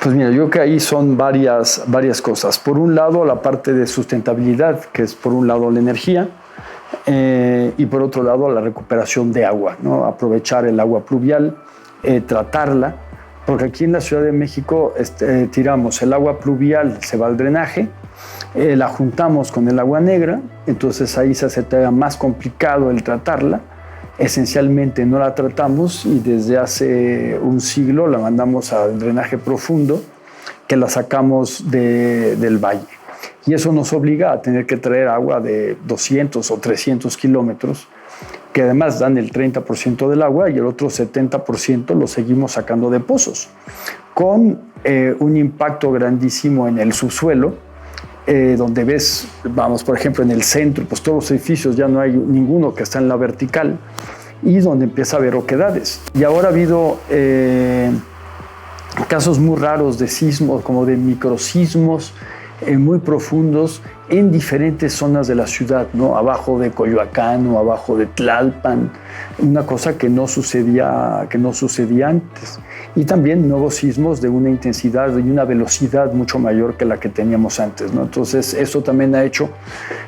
Pues mira, yo creo que ahí son varias cosas. Por un lado, la parte de sustentabilidad, que es por un lado la energía, y por otro lado la recuperación de agua, ¿no? Aprovechar el agua pluvial, tratarla, porque aquí en la Ciudad de México tiramos el agua pluvial, se va al drenaje, la juntamos con el agua negra, entonces ahí se hace todavía más complicado el tratarla. Esencialmente no la tratamos y desde hace un siglo la mandamos al drenaje profundo, que la sacamos del valle. Y eso nos obliga a tener que traer agua de 200 o 300 kilómetros, que además dan el 30% del agua y el otro 70% lo seguimos sacando de pozos, con un impacto grandísimo en el subsuelo, donde ves, vamos, por ejemplo, en el centro, pues todos los edificios ya no hay ninguno que está en la vertical, y donde empieza a haber oquedades. Y ahora ha habido casos muy raros de sismos, como de microsismos muy profundos en diferentes zonas de la ciudad, ¿no? Abajo de Coyoacán o abajo de Tlalpan, una cosa que no sucedía antes. Y también nuevos sismos de una intensidad y una velocidad mucho mayor que la que teníamos antes, ¿no? Entonces, eso también ha hecho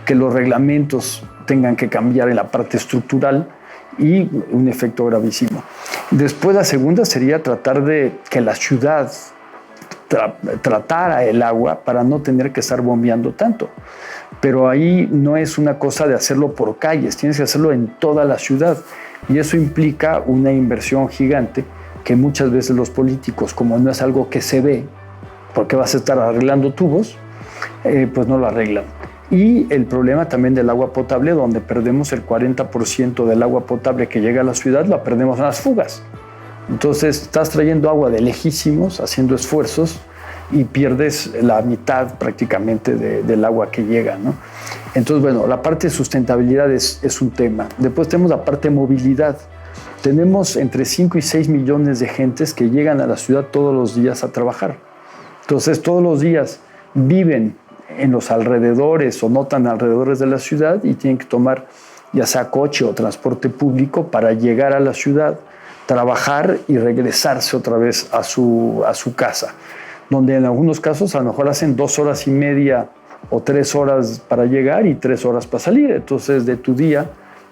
que los reglamentos tengan que cambiar en la parte estructural, y un efecto gravísimo. Después, la segunda sería tratar de que la ciudad tratara el agua para no tener que estar bombeando tanto. Pero ahí no es una cosa de hacerlo por calles, tienes que hacerlo en toda la ciudad. Y eso implica una inversión gigante que muchas veces los políticos, como no es algo que se ve, porque vas a estar arreglando tubos, pues no lo arreglan. Y el problema también del agua potable, donde perdemos el 40% del agua potable que llega a la ciudad, la perdemos en las fugas. Entonces estás trayendo agua de lejísimos, haciendo esfuerzos, y pierdes la mitad prácticamente del agua que llega, ¿no? Entonces, bueno, la parte de sustentabilidad es un tema. Después tenemos la parte de movilidad. Tenemos entre 5 y 6 millones de gentes que llegan a la ciudad todos los días a trabajar. Entonces, todos los días viven en los alrededores o no tan alrededores de la ciudad y tienen que tomar ya sea coche o transporte público para llegar a la ciudad, trabajar y regresarse otra vez a su casa, donde en algunos casos a lo mejor hacen 2 horas y media o 3 horas para llegar y 3 horas para salir. Entonces, de tu día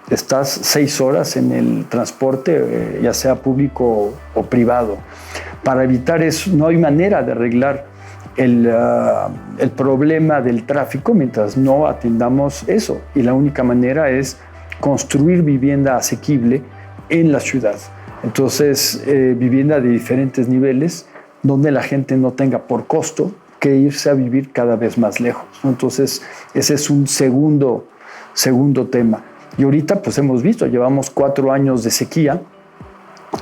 estás 6 horas en el transporte, ya sea público o privado. Para evitar eso, no hay manera de arreglar el problema del tráfico mientras no atendamos eso. Y la única manera es construir vivienda asequible en la ciudad. Entonces, vivienda de diferentes niveles, donde la gente no tenga por costo que irse a vivir cada vez más lejos, ¿no? Entonces, ese es un segundo tema. Y ahorita, pues hemos visto, llevamos 4 años de sequía,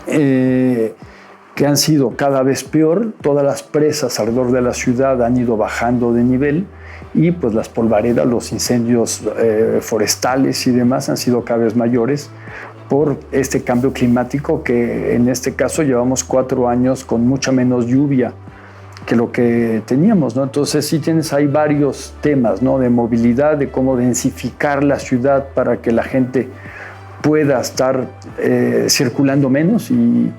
que han sido cada vez peor. Todas las presas alrededor de la ciudad han ido bajando de nivel, y pues las polvaredas, los incendios forestales y demás han sido cada vez mayores por este cambio climático, que en este caso llevamos 4 años con mucha menos lluvia que lo que teníamos, ¿no? Entonces sí tienes ahí varios temas, ¿no? De movilidad, de cómo densificar la ciudad para que la gente pueda estar circulando menos y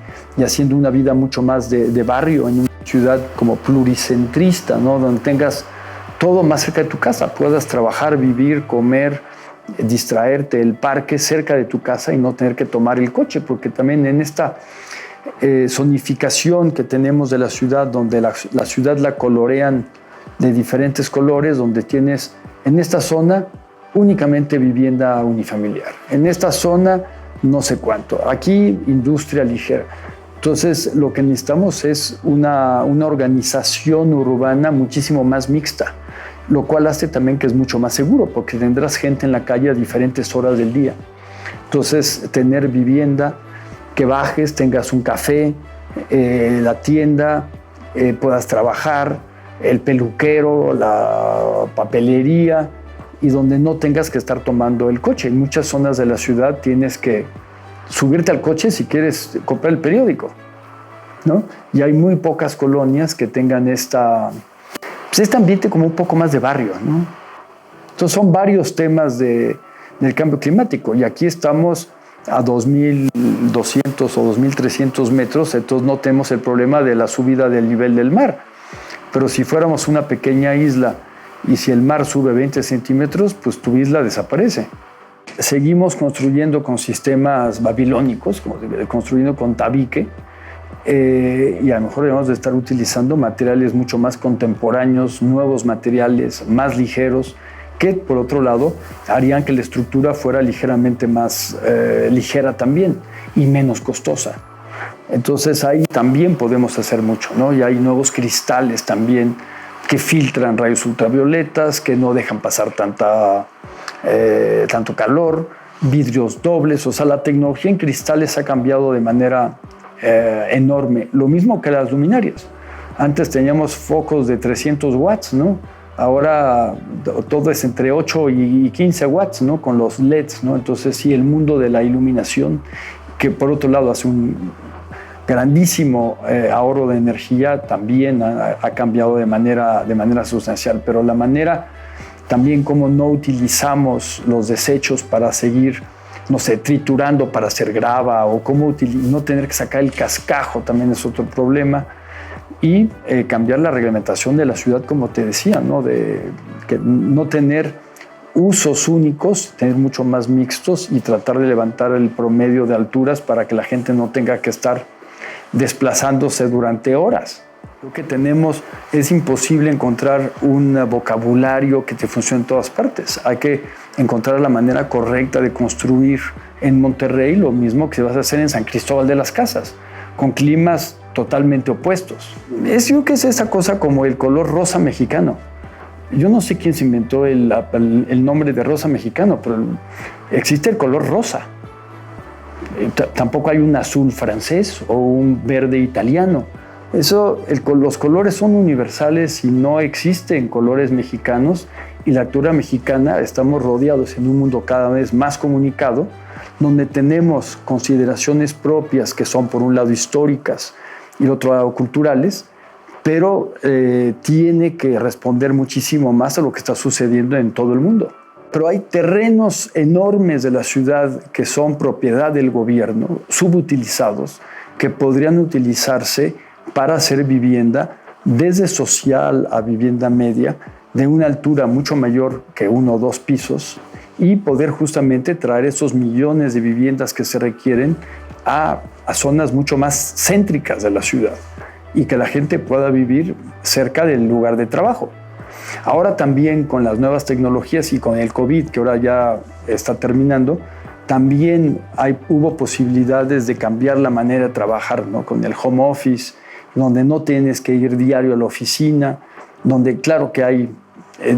haciendo una vida mucho más de barrio, en una ciudad como pluricentrista, ¿no? Donde tengas todo más cerca de tu casa, puedas trabajar, vivir, comer, distraerte, el parque cerca de tu casa y no tener que tomar el coche, porque también en esta zonificación que tenemos de la ciudad, donde la ciudad la colorean de diferentes colores, donde tienes en esta zona únicamente vivienda unifamiliar, en esta zona no sé cuánto, aquí industria ligera. Entonces lo que necesitamos es una organización urbana muchísimo más mixta, lo cual hace también que es mucho más seguro, porque tendrás gente en la calle a diferentes horas del día. Entonces, tener vivienda, que bajes, tengas un café, la tienda, puedas trabajar, el peluquero, la papelería, y donde no tengas que estar tomando el coche. En muchas zonas de la ciudad tienes que subirte al coche si quieres comprar el periódico, ¿no? Y hay muy pocas colonias que tengan este ambiente como un poco más de barrio, ¿no? Entonces son varios temas del cambio climático, y aquí estamos a 2.200 o 2.300 metros, entonces no tenemos el problema de la subida del nivel del mar. Pero si fuéramos una pequeña isla y si el mar sube 20 centímetros, pues tu isla desaparece. Seguimos construyendo con sistemas babilónicos, construyendo con tabique, y a lo mejor debemos de estar utilizando materiales mucho más contemporáneos, nuevos materiales, más ligeros, que por otro lado harían que la estructura fuera ligeramente más ligera también y menos costosa. Entonces ahí también podemos hacer mucho, ¿no? Y hay nuevos cristales también que filtran rayos ultravioletas, que no dejan pasar tanto calor, vidrios dobles, o sea, la tecnología en cristales ha cambiado de manera enorme. Lo mismo que las luminarias. Antes teníamos focos de 300 watts, ¿no? Ahora todo es entre 8 y 15 watts, ¿no? Con los LEDs, ¿no? Entonces sí, el mundo de la iluminación, que por otro lado hace un grandísimo ahorro de energía, también ha cambiado de manera sustancial, pero la manera también como no utilizamos los desechos para seguir, no sé, triturando para hacer grava, o cómo no tener que sacar el cascajo también es otro problema, y cambiar la reglamentación de la ciudad, como te decía, ¿no? De que no tener usos únicos, tener mucho más mixtos y tratar de levantar el promedio de alturas para que la gente no tenga que estar desplazándose durante horas. Lo que tenemos es imposible encontrar un vocabulario que te funcione en todas partes. Hay que encontrar la manera correcta de construir en Monterrey lo mismo que se va a hacer en San Cristóbal de las Casas, con climas totalmente opuestos. Yo creo que es esa cosa como el color rosa mexicano. Yo no sé quién se inventó el nombre de rosa mexicano, pero existe el color rosa. Tampoco hay un azul francés o un verde italiano. Los colores son universales y no existen colores mexicanos, y la cultura mexicana estamos rodeados en un mundo cada vez más comunicado, donde tenemos consideraciones propias que son por un lado históricas y por otro lado culturales, pero tiene que responder muchísimo más a lo que está sucediendo en todo el mundo. Pero hay terrenos enormes de la ciudad que son propiedad del gobierno, subutilizados, que podrían utilizarse para hacer vivienda, desde social a vivienda media, de una altura mucho mayor que 1 o 2 pisos, y poder justamente traer esos millones de viviendas que se requieren a zonas mucho más céntricas de la ciudad, y que la gente pueda vivir cerca del lugar de trabajo. Ahora también con las nuevas tecnologías y con el COVID, que ahora ya está terminando, también hubo posibilidades de cambiar la manera de trabajar, ¿no? Con el home office, donde no tienes que ir diario a la oficina, donde claro que hay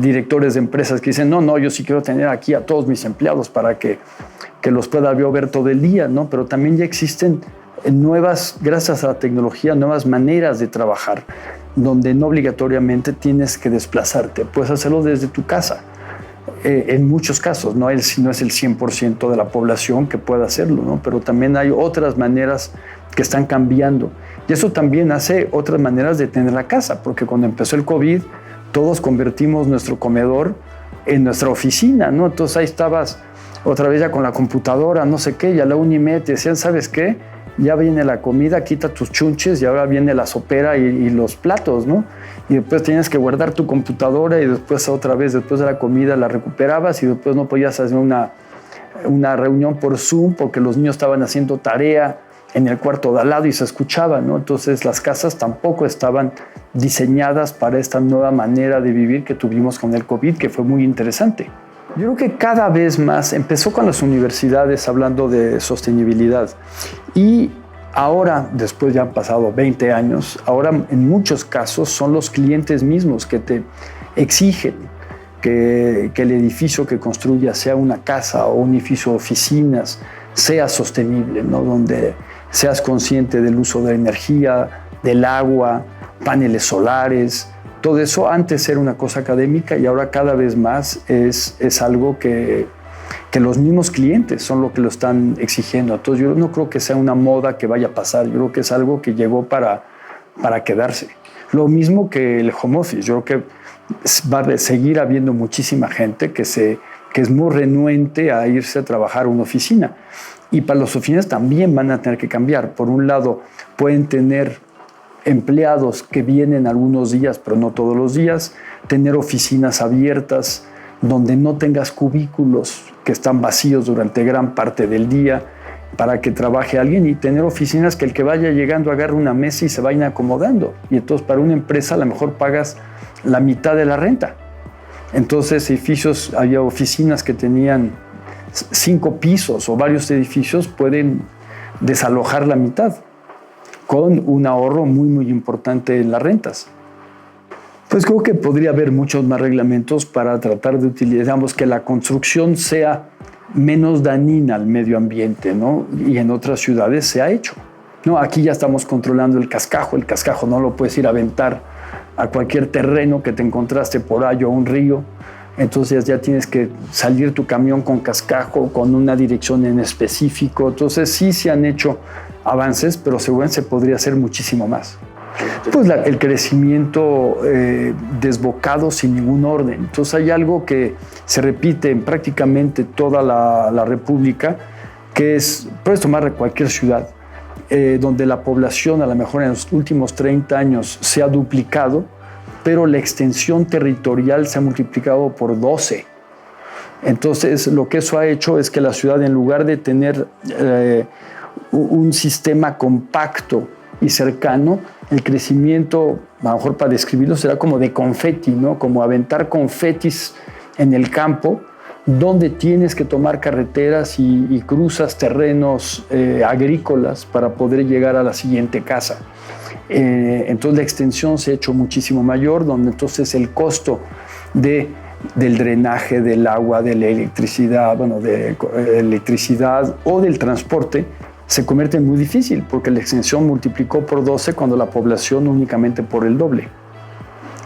directores de empresas que dicen, no, yo sí quiero tener aquí a todos mis empleados para que los pueda yo ver todo el día, ¿no? Pero también ya existen gracias a la tecnología, nuevas maneras de trabajar, donde no obligatoriamente tienes que desplazarte. Puedes hacerlo desde tu casa. En muchos casos, no es el 100% de la población que pueda hacerlo, ¿no? Pero también hay otras maneras que están cambiando. Y eso también hace otras maneras de tener la casa, porque cuando empezó el COVID, todos convertimos nuestro comedor en nuestra oficina, ¿no? Entonces ahí estabas otra vez ya con la computadora, no sé qué, y a la 1:30 te decían, ¿sabes qué? Ya viene la comida, quita tus chunches y ahora viene la sopera y los platos, ¿no? Y después tenías que guardar tu computadora y después otra vez, después de la comida la recuperabas y después no podías hacer una reunión por Zoom porque los niños estaban haciendo tarea en el cuarto de al lado y se escuchaba, ¿no? Entonces las casas tampoco estaban diseñadas para esta nueva manera de vivir que tuvimos con el COVID, que fue muy interesante. Yo creo que cada vez más empezó con las universidades hablando de sostenibilidad y ahora, después ya han pasado 20 años, ahora en muchos casos son los clientes mismos que te exigen que el edificio que construyas, sea una casa o un edificio de oficinas, sea sostenible, ¿no? Donde seas consciente del uso de la energía, del agua, paneles solares. Todo eso antes era una cosa académica y ahora cada vez más es algo que los mismos clientes son los que lo están exigiendo. Entonces yo no creo que sea una moda que vaya a pasar, yo creo que es algo que llegó para quedarse. Lo mismo que el home office, yo creo que va a seguir habiendo muchísima gente que es muy renuente a irse a trabajar a una oficina. Y para las oficinas también van a tener que cambiar. Por un lado, pueden tener empleados que vienen algunos días, pero no todos los días, tener oficinas abiertas donde no tengas cubículos que están vacíos durante gran parte del día para que trabaje alguien, y tener oficinas que el que vaya llegando agarre una mesa y se vayan acomodando. Y entonces para una empresa a lo mejor pagas la mitad de la renta. Entonces edificios, había oficinas que tenían 5 pisos o varios edificios, pueden desalojar la mitad con un ahorro muy, muy importante en las rentas. Pues creo que podría haber muchos más reglamentos para tratar de utilizar, digamos, que la construcción sea menos dañina al medio ambiente, ¿no? Y en otras ciudades se ha hecho, ¿no? Aquí ya estamos controlando el cascajo no lo puedes ir a aventar a cualquier terreno que te encontraste por ahí o un río. Entonces ya tienes que salir tu camión con cascajo, con una dirección en específico. Entonces sí se han hecho avances, pero seguramente se podría hacer muchísimo más. Pues el crecimiento desbocado sin ningún orden. Entonces hay algo que se repite en prácticamente toda la República, que es, puedes tomar cualquier ciudad, donde la población a lo mejor en los últimos 30 años se ha duplicado, pero la extensión territorial se ha multiplicado por 12. Entonces, lo que eso ha hecho es que la ciudad, en lugar de tener un sistema compacto y cercano, el crecimiento, a lo mejor para describirlo, será como de confeti, ¿no? Como aventar confetis en el campo, donde tienes que tomar carreteras y cruzas terrenos agrícolas para poder llegar a la siguiente casa. Entonces la extensión se ha hecho muchísimo mayor, donde entonces el costo del drenaje, del agua, de la electricidad, de electricidad o del transporte se convierte en muy difícil, porque la extensión multiplicó por 12 cuando la población únicamente por el doble.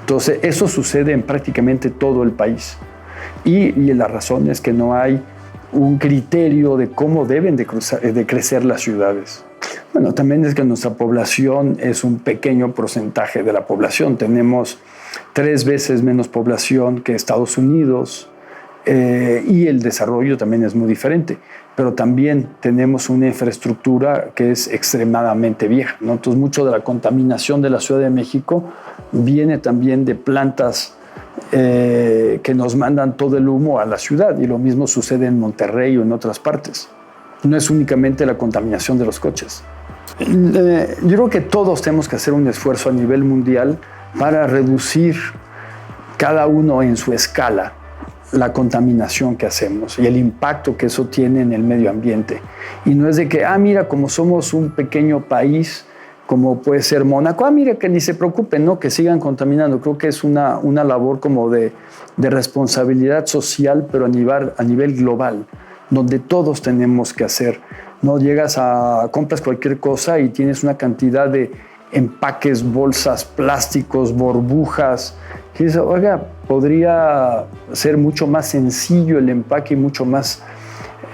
Entonces eso sucede en prácticamente todo el país. Y la razón es que no hay un criterio de cómo deben de crecer las ciudades. Bueno, también es que nuestra población es un pequeño porcentaje de la población. Tenemos 3 veces menos población que Estados Unidos, y el desarrollo también es muy diferente. Pero también tenemos una infraestructura que es extremadamente vieja, ¿no? Entonces, mucho de la contaminación de la Ciudad de México viene también de plantas que nos mandan todo el humo a la ciudad, y lo mismo sucede en Monterrey o en otras partes. No es únicamente la contaminación de los coches. Yo creo que todos tenemos que hacer un esfuerzo a nivel mundial para reducir cada uno en su escala la contaminación que hacemos y el impacto que eso tiene en el medio ambiente. Y no es de que, mira, como somos un pequeño país, como puede ser Mónaco, mira, que ni se preocupen, ¿no? Que sigan contaminando. Creo que es una labor como de responsabilidad social, pero a nivel global, donde todos tenemos que hacer. No llegas compras cualquier cosa y tienes una cantidad de empaques, bolsas, plásticos, burbujas. Y dices, oiga, podría ser mucho más sencillo el empaque y mucho más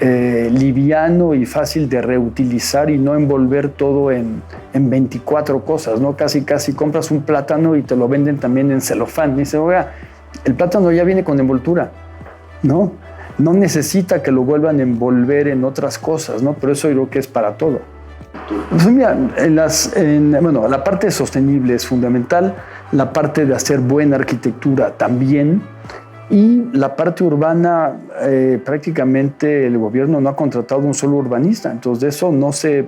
liviano y fácil de reutilizar, y no envolver todo en 24 cosas, ¿no? Casi compras un plátano y te lo venden también en celofán. Y dices, oiga, el plátano ya viene con envoltura, ¿no? No necesita que lo vuelvan a envolver en otras cosas, ¿no? Pero eso yo creo que es para todo. Pues mira, la parte sostenible es fundamental, la parte de hacer buena arquitectura también, y la parte urbana, prácticamente el gobierno no ha contratado un solo urbanista, entonces de eso no se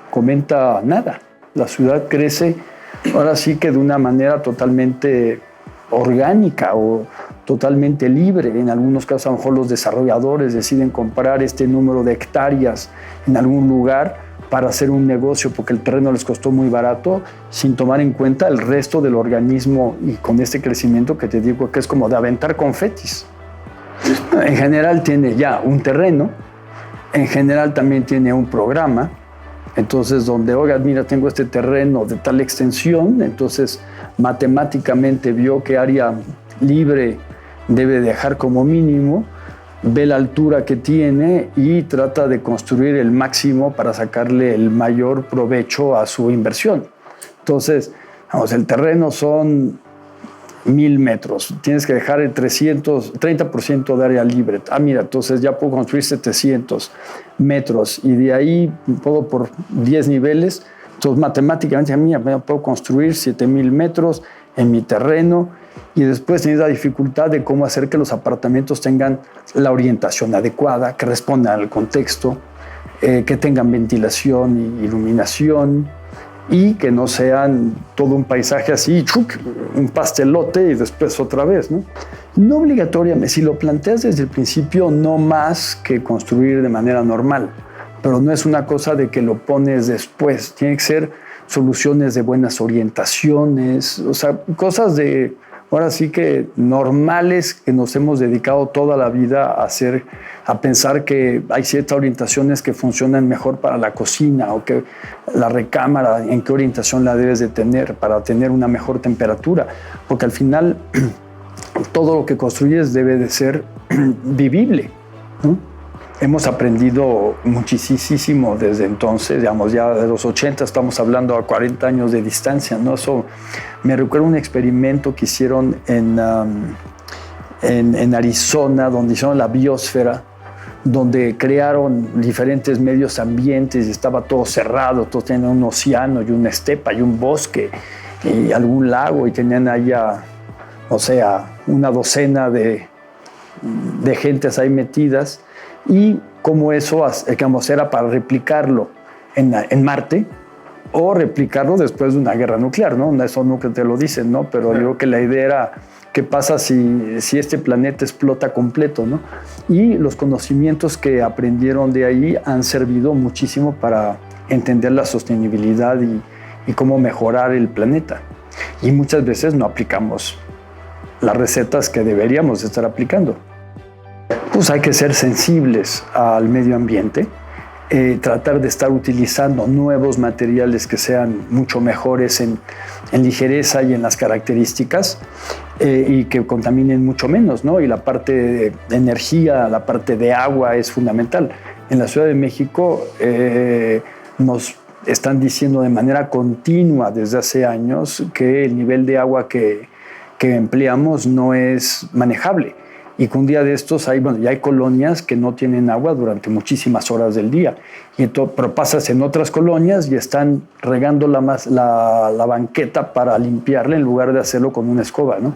comenta nada. La ciudad crece ahora sí que de una manera totalmente orgánica o totalmente libre. En algunos casos a lo mejor los desarrolladores deciden comprar este número de hectáreas en algún lugar para hacer un negocio porque el terreno les costó muy barato, sin tomar en cuenta el resto del organismo, y con este crecimiento que te digo que es como de aventar confetis. En general tiene ya un terreno, en general también tiene un programa, entonces donde, oiga, mira, tengo este terreno de tal extensión, entonces matemáticamente vio qué área libre debe dejar como mínimo, ve la altura que tiene y trata de construir el máximo para sacarle el mayor provecho a su inversión. Entonces, el terreno son 1000 metros, tienes que dejar el 30% de área libre. Mira, entonces ya puedo construir 700 metros y de ahí puedo por 10 niveles. Entonces, matemáticamente, a mí me puedo construir 7,000 metros en mi terreno y después tienes la dificultad de cómo hacer que los apartamentos tengan la orientación adecuada, que respondan al contexto, que tengan ventilación y iluminación y que no sean todo un paisaje así, ¡chuc!, un pastelote y después otra vez, ¿no? No obligatoriamente, si lo planteas desde el principio, no más que construir de manera normal, pero no es una cosa de que lo pones después, tiene que ser soluciones de buenas orientaciones, o sea, cosas de, ahora sí que normales que nos hemos dedicado toda la vida a hacer, a pensar que hay ciertas orientaciones que funcionan mejor para la cocina o que la recámara, en qué orientación la debes de tener para tener una mejor temperatura, porque al final todo lo que construyes debe de ser vivible, ¿no? Hemos aprendido muchísimo desde entonces, digamos, ya de los 80 estamos hablando a 40 años de distancia, ¿no? Eso me recuerda un experimento que hicieron en Arizona, donde hicieron la biosfera, donde crearon diferentes medios ambientes y estaba todo cerrado, todo tenía un océano y una estepa y un bosque y algún lago y tenían allá, o sea, una docena de gentes ahí metidas. Y como eso, digamos, era para replicarlo en Marte o replicarlo después de una guerra nuclear, ¿no? Eso nunca te lo dicen, ¿no? Pero yo creo que la idea era, ¿qué pasa si este planeta explota completo, ¿no? Y los conocimientos que aprendieron de ahí han servido muchísimo para entender la sostenibilidad y cómo mejorar el planeta. Y muchas veces no aplicamos las recetas que deberíamos estar aplicando. Pues hay que ser sensibles al medio ambiente, tratar de estar utilizando nuevos materiales que sean mucho mejores en ligereza y en las características y que contaminen mucho menos, ¿no? Y la parte de energía, la parte de agua es fundamental. En la Ciudad de México nos están diciendo de manera continua desde hace años que el nivel de agua que empleamos no es manejable. Y que un día de estos ya hay colonias que no tienen agua durante muchísimas horas del día. Pero pasas en otras colonias y están regando la banqueta para limpiarla en lugar de hacerlo con una escoba, ¿no?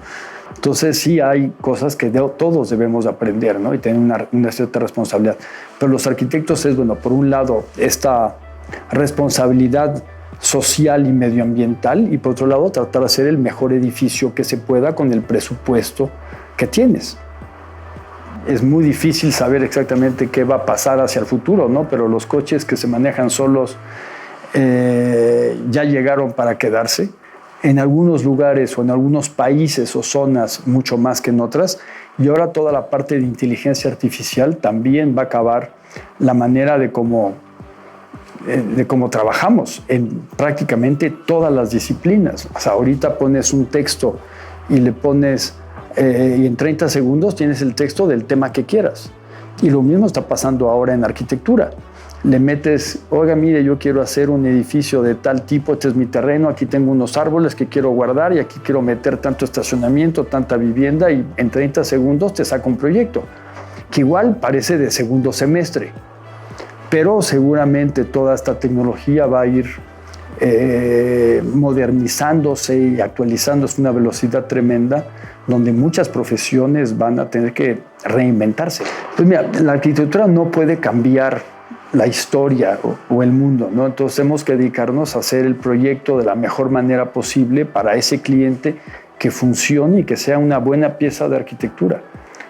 Entonces sí hay cosas que todos debemos aprender, ¿no? Y tener una cierta responsabilidad. Pero los arquitectos es, bueno, por un lado, esta responsabilidad social y medioambiental y por otro lado tratar de hacer el mejor edificio que se pueda con el presupuesto que tienes. Es muy difícil saber exactamente qué va a pasar hacia el futuro, ¿no? Pero los coches que se manejan solos ya llegaron para quedarse. En algunos lugares o en algunos países o zonas mucho más que en otras. Y ahora toda la parte de inteligencia artificial también va a acabar la manera de cómo trabajamos en prácticamente todas las disciplinas. O sea, ahorita pones un texto y le pones... y en 30 segundos tienes el texto del tema que quieras. Y lo mismo está pasando ahora en arquitectura. Le metes, oiga, mire, yo quiero hacer un edificio de tal tipo, este es mi terreno, aquí tengo unos árboles que quiero guardar y aquí quiero meter tanto estacionamiento, tanta vivienda y en 30 segundos te saca un proyecto, que igual parece de segundo semestre. Pero seguramente toda esta tecnología va a ir modernizándose y actualizándose a una velocidad tremenda, donde muchas profesiones van a tener que reinventarse. Pues mira, la arquitectura no puede cambiar la historia o el mundo, ¿no? Entonces tenemos que dedicarnos a hacer el proyecto de la mejor manera posible para ese cliente, que funcione y que sea una buena pieza de arquitectura.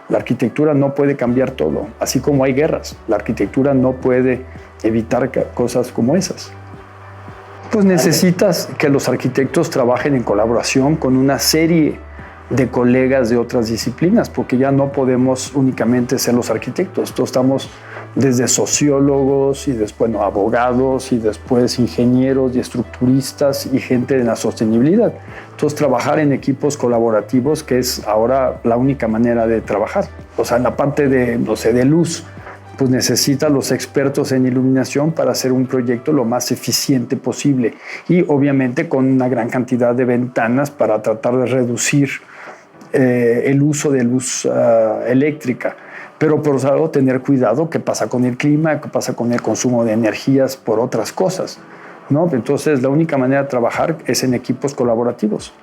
La arquitectura no puede cambiar todo, así como hay guerras. La arquitectura no puede evitar cosas como esas. Pues necesitas que los arquitectos trabajen en colaboración con una serie de colegas de otras disciplinas, porque ya no podemos únicamente ser los arquitectos. Todos estamos desde sociólogos y después abogados y después ingenieros y estructuristas y gente de la sostenibilidad. Entonces trabajar en equipos colaborativos, que es ahora la única manera de trabajar. O sea, en la parte de, no sé, de luz, pues necesita los expertos en iluminación para hacer un proyecto lo más eficiente posible y obviamente con una gran cantidad de ventanas para tratar de reducir el uso de luz eléctrica. Pero por otro lado, tener cuidado qué pasa con el clima, qué pasa con el consumo de energías por otras cosas. ¿no? Entonces, la única manera de trabajar es en equipos colaborativos.